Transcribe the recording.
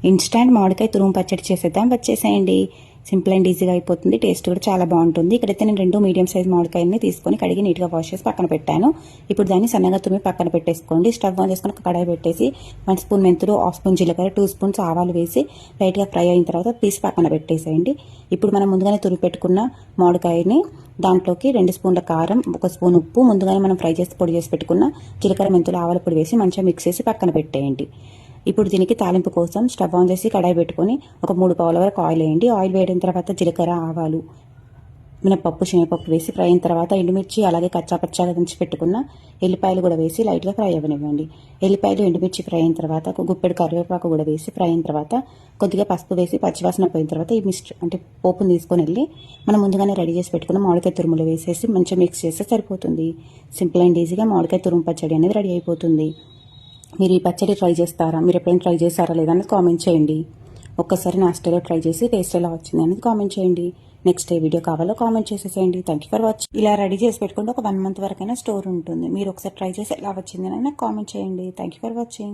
Instant మామిడికాయ తురుము పచ్చడి చేసేద్దాం, వచ్చేసేయండి. సింపుల్ అండ్ ఈజీగా అయిపోతుంది. టేస్ట్ కూడా చాలా బాగుంటుంది. ఇక్కడైతే నేను 2 మీడియం సైజ్ మామిడికాయలని తీసుకొని కడిగి నీట్గా వాష్ చేసి పక్కన పెట్టాను. ఇప్పుడు దాన్ని సన్నగా తురిమి పక్కన పెట్టేసుకోండి. స్టవ్ ఆన్ చేసుకొని ఒక కడాయి పెట్టేసి 1 స్పూన్ మెంతులు, 1 స్పూన్ జీలకర్ర, 2 స్పూన్స్ ఆవాలు వేసి లైట్గా ఫ్రై అయిన తర్వాత తీసి పక్కన పెట్టేసేయండి. ఇప్పుడు మనం ముందుగానే తురిమి పెట్టుకున్న మామిడికాయని దాంట్లోకి 2 స్పూన్ల కారం, 1 స్పూన్ ఉప్పు, ముందుగానే మనం ఫ్రై చేసి పొడి చేసి పెట్టుకున్న జీలకర్ర, మెంతులు, ఆవాల పొడి వేసి మంచిగా మిక్స్ చేసి పక్కన పెట్టేయండి. ఇప్పుడు దీనికి తాలింపు కోసం స్టవ్ ఆన్ చేసి కడాయి పెట్టుకొని ఒక 3 పావుల వరకు ఆయిల్ వేయండి. ఆయిల్ వేయడం తర్వాత జీలకర్ర, ఆవాలు, మినపప్పు, శనగపప్పు వేసి ఫ్రై అయిన తర్వాత ఎండుమిర్చి అలాగే కచ్చాపచ్చాగా దంచి పెట్టుకున్న ఎల్లిపాయలు కూడా వేసి లైట్గా ఫ్రై అవ్వనివ్వండి. ఎల్లిపాయలు, ఎండుమిర్చి ఫ్రై అయిన తర్వాత ఒక గుప్పెడు కరివేపాకు కూడా వేసి ఫ్రై అయిన తర్వాత కొద్దిగా పసుపు వేసి పచ్చివాసన పోయిన తర్వాత ఈ పోపును తీసుకొని వెళ్ళి మనం ముందుగానే రెడీ చేసి పెట్టుకున్న మామిడికాయ తురుములు వేసేసి మంచిగా మిక్స్ చేస్తే సరిపోతుంది. సింపుల్ అండ్ ఈజీగా మామిడికాయ తురుము పచ్చడి అనేది రెడీ అయిపోతుంది. మీరు ఈ పచ్చడి ట్రై చేస్తారా? మీరు ఎప్పుడైనా ట్రై చేస్తారా లేదా అనేది కామెంట్ చేయండి. ఒక్కసారి నా స్టైల్లో ట్రై చేసి టేస్ట్ ఎలా వచ్చింది అనేది కామెంట్ చేయండి. నెక్స్ట్ ఏ వీడియో కావాలో కామెంట్ చేసేసేయండి. Thank you for watching. ఇలా రెడీ చేసి పెట్టుకుంటే ఒక 1 మంత్ వరకైనా స్టోర్ ఉంటుంది. మీరు ఒకసారి ట్రై చేసి ఎలా వచ్చింది అని నాకు కామెంట్ చేయండి. Thank you for watching.